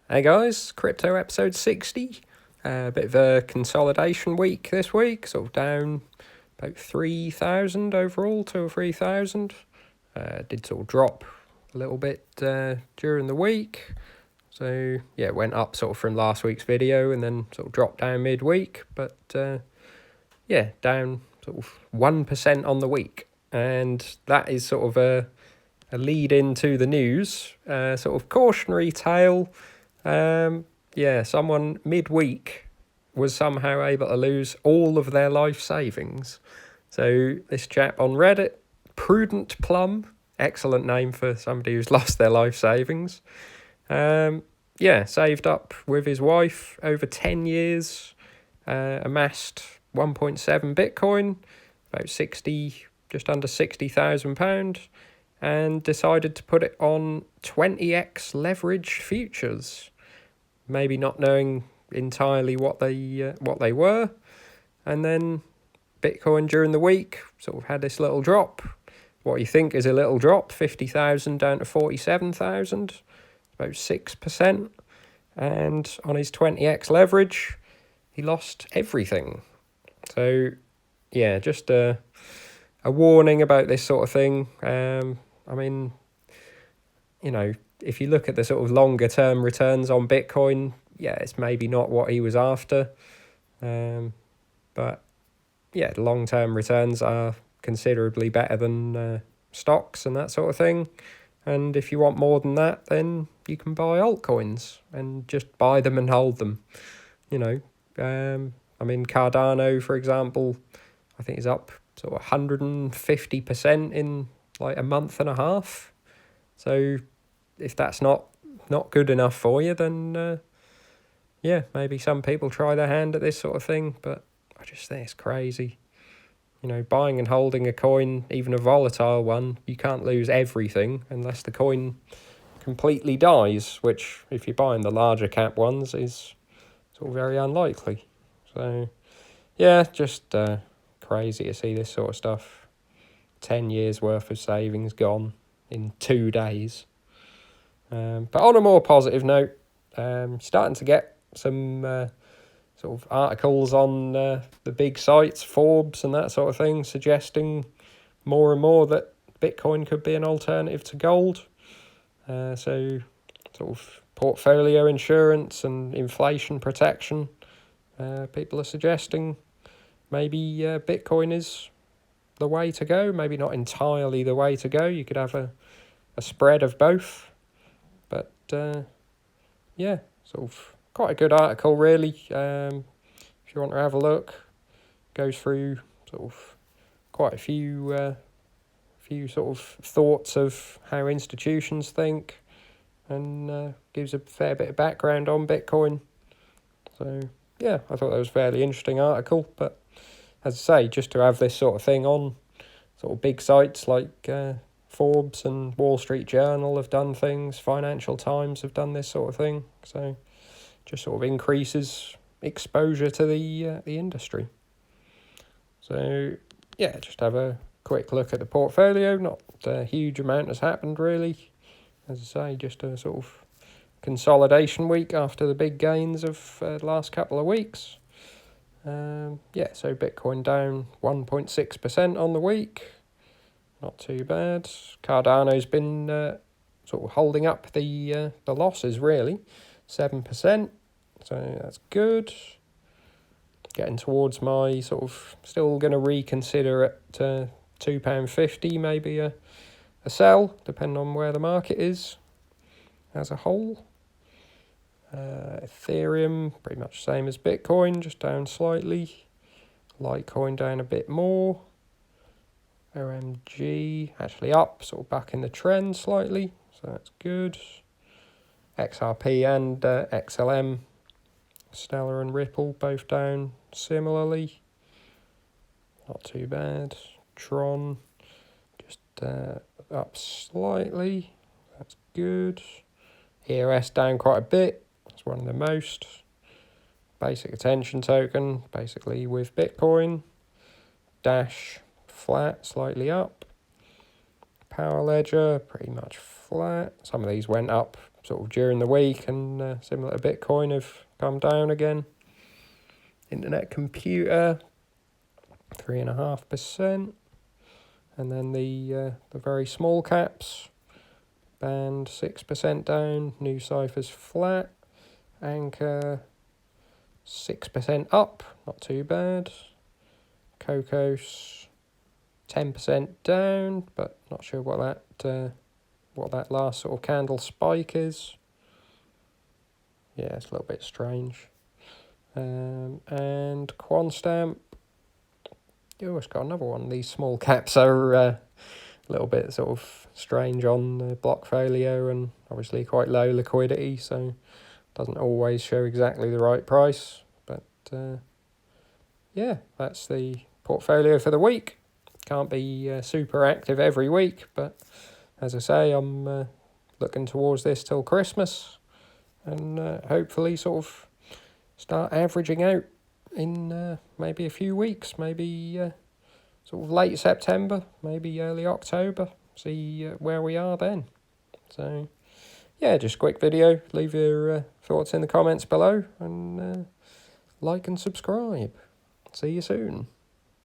Hey guys, crypto episode 60. A bit of a consolidation week this week, sort of down about 3,000 overall, 2 or 3,000. Did sort of drop a little bit during the week. So yeah, it went up sort of from last week's video and then sort of dropped down midweek. But yeah, down sort of 1% on the week. And that is sort of a lead into the news, sort of cautionary tale. Someone midweek was somehow able to lose all of their life savings. So this chap on Reddit, Prudent Plum, excellent name for somebody who's lost their life savings. Saved up with his wife over 10 years, amassed 1.7 Bitcoin, about just under £60,000, and decided to put it on 20x leverage futures. Maybe not knowing entirely what they were, and then Bitcoin during the week sort of had this little drop. What you think is a little drop, 50,000 down to 47,000, about 6%. And on his 20x leverage, he lost everything. So, yeah, just a warning about this sort of thing. If you look at the sort of longer term returns on Bitcoin, yeah, it's maybe not what he was after. But yeah, the long term returns are considerably better than stocks and that sort of thing. And if you want more than that, then you can buy altcoins and just buy them and hold them. Cardano, for example, I think is up sort of 150% in like a month and a half. So if that's not good enough for you, then maybe some people try their hand at this sort of thing. But I just think it's crazy. Buying and holding a coin, even a volatile one, you can't lose everything unless the coin completely dies, which if you're buying the larger cap ones is sort of very unlikely. So yeah, just crazy to see this sort of stuff. 10 years worth of savings gone in 2 days. But on a more positive note, starting to get some sort of articles on the big sites, Forbes and that sort of thing, suggesting more and more that Bitcoin could be an alternative to gold. So sort of portfolio insurance and inflation protection. People are suggesting maybe Bitcoin is the way to go, maybe not entirely the way to go. You could have a spread of both. But sort of quite a good article, really. If you want to have a look, goes through sort of quite a few sort of thoughts of how institutions think, and gives a fair bit of background on Bitcoin. So yeah, I thought that was a fairly interesting article. But as I say, just to have this sort of thing on sort of big sites like Forbes and Wall Street Journal have done things, Financial Times have done this sort of thing. So just sort of increases exposure to the industry. So yeah, just have a quick look at the portfolio. Not a huge amount has happened really. As I say, just a sort of consolidation week after the big gains of the last couple of weeks. So Bitcoin down 1.6% on the week. Not too bad. Cardano's been sort of holding up the losses, really. 7%. So that's good. Getting towards my sort of still going to reconsider at £2.50, maybe a sell, depending on where the market is as a whole. Ethereum, pretty much the same as Bitcoin, just down slightly. Litecoin down a bit more. OMG actually up, sort of back in the trend slightly, so that's good. XRP and XLM, Stellar and Ripple, both down similarly. Not too bad. Tron, just up slightly, that's good. EOS down quite a bit, that's one of the most. Basic attention token, basically with Bitcoin. Dash, flat, slightly up. Power Ledger, pretty much flat. Some of these went up sort of during the week, and similar to Bitcoin, have come down again. Internet computer, 3.5%. And then the very small caps, Band 6% down, New Cypher's flat, Anchor 6% up, not too bad. Cocos 10% down, but not sure what that last sort of candle spike is. Yeah, it's a little bit strange. And Quonstamp, it's got another one. These small caps are a little bit sort of strange on the blockfolio, and obviously quite low liquidity, so doesn't always show exactly the right price. But yeah, that's the portfolio for the week. Can't be super active every week, but as I say, I'm looking towards this till Christmas, and hopefully sort of start averaging out in maybe a few weeks, maybe sort of late September, maybe early October, see where we are then. So yeah, just a quick video. Leave your thoughts in the comments below, and like and subscribe. See you soon.